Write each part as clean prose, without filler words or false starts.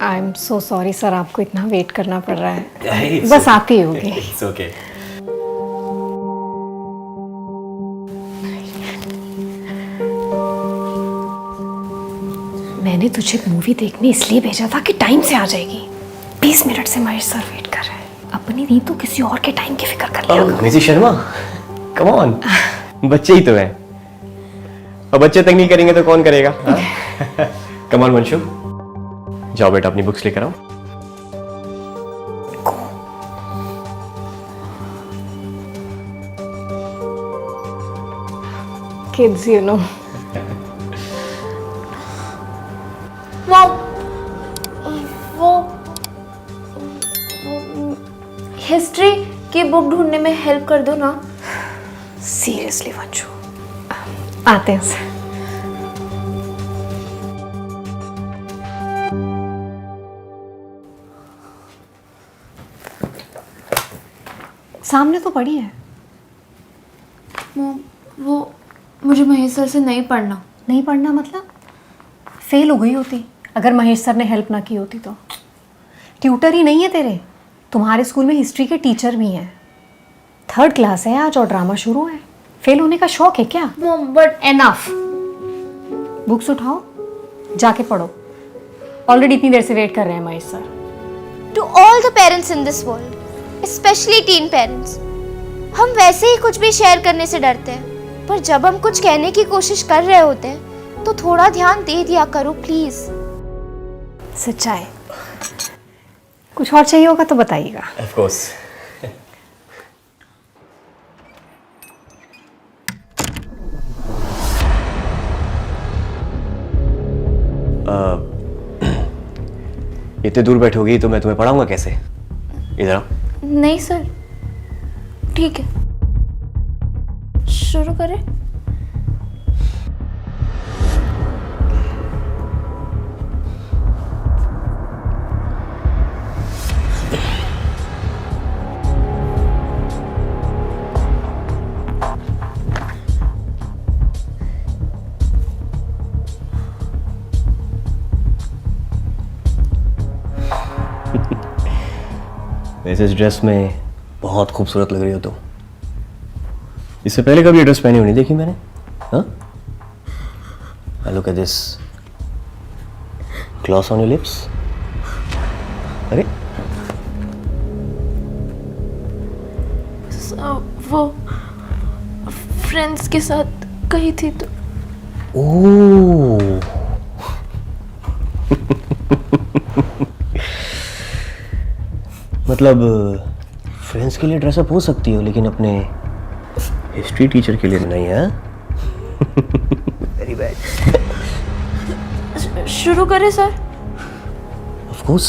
I am so sorry sir, आपको इतना wait करना पड़ रहा है। It's बस okay. आपके ही होगी। It's okay. मैंने तुझे मूवी देखने इसलिए भेजा था कि टाइम से आ जाएगी। 20 मिनट से महेश सर वेट कर रहे हैं। अपनी नहीं तो किसी और के टाइम की फिक्र कर लिया करो। मिसेस शर्मा, कम ऑन, बच्चे ही तो हैं। और बच्चे तक नहीं करेंगे तो कौन करेगा? कम ऑन वंशु, जाओ बेटा अपनी बुक्स लेकर आओ। Kids, you know. वो हिस्ट्री की बुक ढूंढने में हेल्प कर दो ना। सीरियसली वंशु, आते हैं सर। सामने तो पड़ी है। वो मुझे महेश सर से नहीं पढ़ना। नहीं पढ़ना मतलब? फेल हो गई होती अगर महेश सर ने हेल्प ना की होती तो। ट्यूटर ही नहीं है तेरे, तुम्हारे स्कूल में हिस्ट्री के टीचर भी हैं। 3rd क्लास है आज और ड्रामा शुरू है। फेल होने का शौक है क्या? But enough. बुक्स उठाओ, जाके पढ़ो। ऑलरेडी इतनी देर से वेट कर रहे हैं Mahesh sir. To all the parents in this world, especially teen parents, हम वैसे ही कुछ भी शेयर करने से डरते हैं, पर जब हम कुछ कहने की कोशिश कर रहे होते हैं तो थोड़ा ध्यान दे दिया करो प्लीज। सच्चाई। कुछ और चाहिए होगा तो बताइएगा। Of course. इतने दूर बैठोगी तो मैं तुम्हें पढ़ाऊंगा कैसे? इधर आओ। नहीं सर, ठीक है, शुरू करें। वैसे इस ड्रेस में बहुत खूबसूरत लग रही हो तुम। इससे पहले कभी ये ड्रेस पहनी होनी देखी मैंने? हाँ? Look at this gloss on your lips. अरे वो फ्रेंड्स के साथ कही थी तो। ओह मतलब फ्रेंड्स के लिए ड्रेसअप हो सकती हो लेकिन अपने हिस्ट्री टीचर के लिए नहीं है? Very bad. शुरू करें सर? Of course.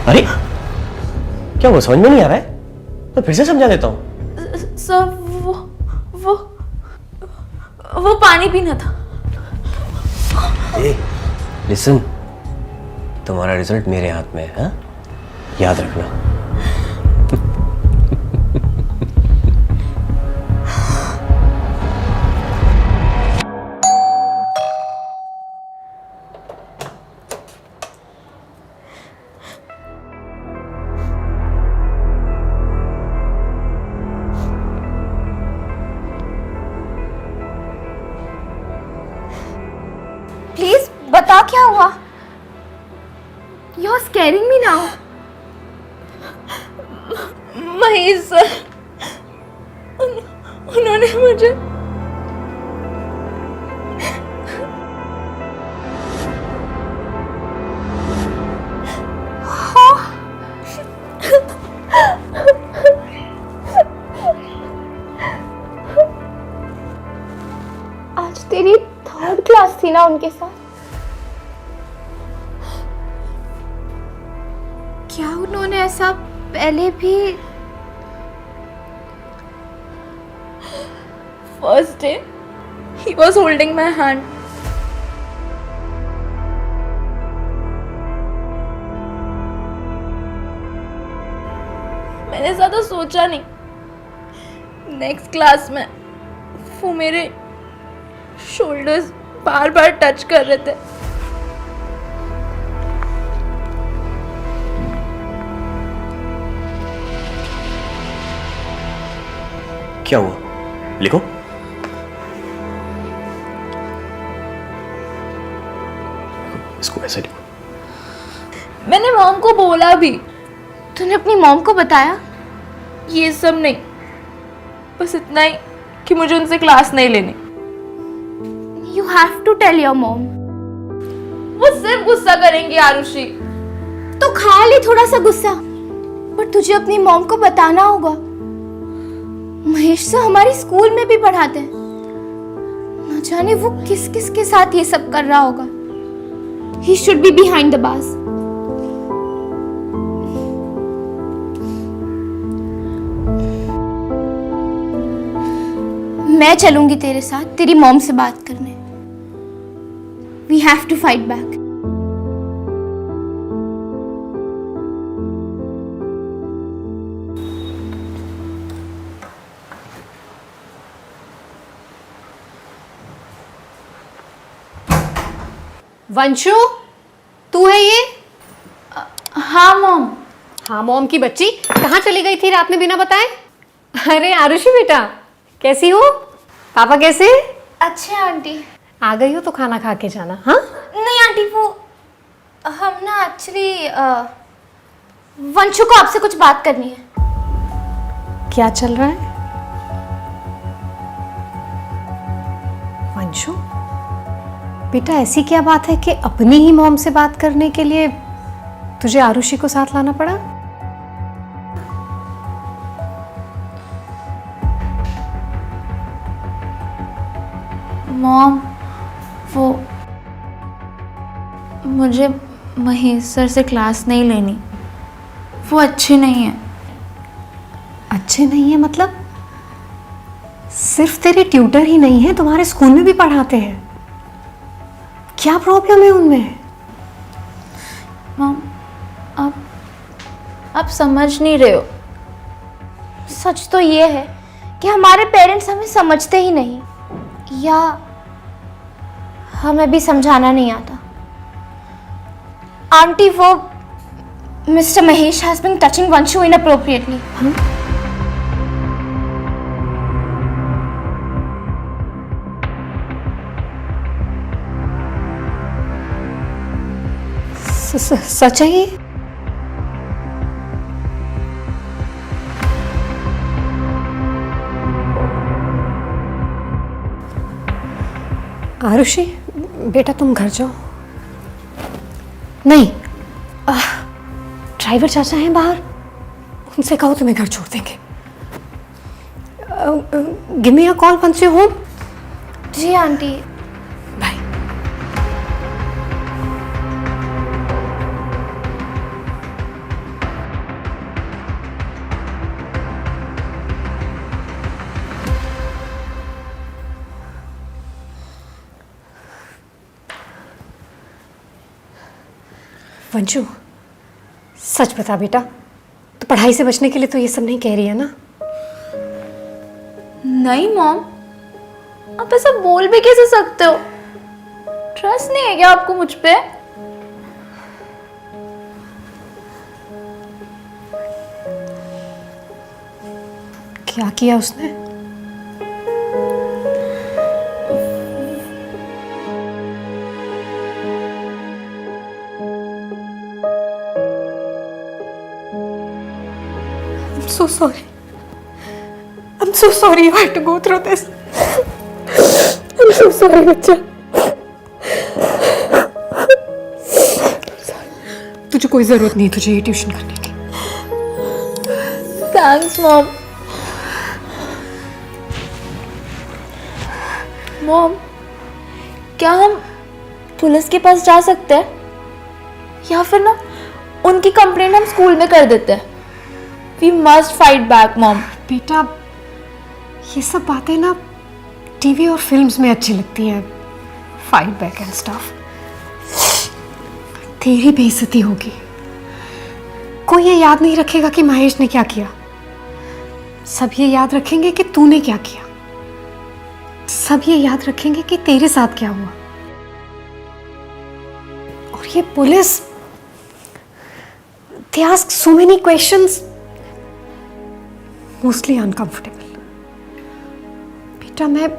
अरे क्या हुआ, समझ में नहीं आ रहा है? तो फिर से समझा देता हूँ। सर वो पानी पीना था। ए, लिसन, तुम्हारा रिजल्ट मेरे हाथ में है, हाँ? याद रखना। प्लीज बता क्या हुआ? You're scaring me now. Mahesh sir उन्होंने मुझे आज तेरी 3rd क्लास थी ना उनके साथ? क्या उन्होंने ऐसा पहले भी? First day he was holding my hand. मैंने ज्यादा सोचा नहीं। नेक्स्ट क्लास में वो मेरे शोल्डर्स बार बार टच कर रहे थे। क्या हुआ? लिखो। इसको ऐसे लिखो। मैंने मॉम को बोला भी। तूने अपनी मॉम को बताया? ये सब नहीं, बस इतना ही कि मुझे उनसे क्लास नहीं लेनी। You have to tell your mom. वो सिर्फ गुस्सा करेंगी आरुषि। तो खा ले थोड़ा सा गुस्सा, पर तुझे अपनी मॉम को बताना होगा। महेश सर हमारे स्कूल में भी पढ़ाते हैं, न जाने वो किस किस के साथ ये सब कर रहा होगा। He should be behind the bars. मैं चलूंगी तेरे साथ तेरी मॉम से बात करने। We have to fight back. Vanshu, तू है ये? हाँ मॉम। हाँ मॉम की बच्ची, कहाँ चली गई थी रात में बिना बताए? अरे आरुषि बेटा, कैसी हो? पापा कैसे? अच्छे आंटी। आ गई हो तो खाना खा के जाना। हाँ नहीं आंटी, वो हम ना एक्चुअली वंशु को आपसे कुछ बात करनी है। क्या चल रहा है? वंशु बेटा, ऐसी क्या बात है कि अपनी ही मॉम से बात करने के लिए तुझे आरुषि को साथ लाना पड़ा? मॉम, वो मुझे महेश सर से क्लास नहीं लेनी। वो अच्छे नहीं है। अच्छे नहीं है मतलब? सिर्फ तेरे ट्यूटर ही नहीं है, तुम्हारे स्कूल में भी पढ़ाते हैं। क्या प्रॉब्लम है उनमें? मॉम, आप समझ नहीं रहे हो। सच तो ये है कि हमारे पेरेंट्स हमें समझते ही नहीं, या हमें भी समझाना नहीं आता। आंटी, वो mister Mahesh has been touching Vanshu inappropriately. सच है ये? आरुषि बेटा, तुम घर जाओ। नहीं, ड्राइवर चाचा हैं बाहर, उनसे कहो तुम्हें घर छोड़ देंगे। Give me a call once you home. जी आंटी। बाय। वंशु, सच बता बेटा, तो पढ़ाई से बचने के लिए तो ये सब नहीं कह रही है ना? नहीं मॉम, आप ऐसा बोल भी कैसे सकते हो? ट्रस्ट नहीं है क्या आपको मुझ पे? क्या किया उसने? I'm so sorry. I'm so sorry you had to go through this. I'm so sorry बच्चा। तुझे कोई जरूरत नहीं तुझे ये ट्यूशन करने की। Thanks mom. मॉम, क्या हम पुलिस के पास जा सकते हैं? या फिर ना उनकी कंप्लेंट हम स्कूल में कर देते हैं। We must fight back, mom. बेटा, ये सब बातें ना टीवी और फिल्म्स में अच्छी लगती हैं, फाइट बैक एंड स्टफ। तेरी बेइज्जती होगी। कोई ये याद नहीं रखेगा कि महेश ने क्या किया। सब ये याद रखेंगे कि तूने क्या किया। सब ये याद रखेंगे कि तेरे साथ क्या हुआ। और ये police, they ask so many questions, mostly uncomfortable. बेटा मैं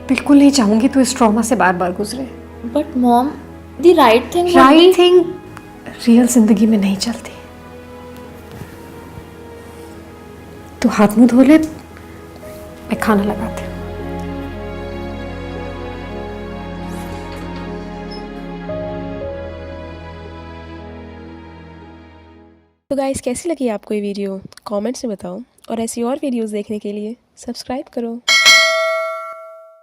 बिल्कुल नहीं चाहूंगी तू इस ट्रॉमा से बार बार गुजरे. But mom, the right thing right thing real जिंदगी में नहीं चलती. तू हाथ मुंह धो ले, मैं खाना लगाती हूँ. तो गाइस, कैसी लगी आपको ये वीडियो? कमेंट्स में बताओ और ऐसी और वीडियोस देखने के लिए सब्सक्राइब करो.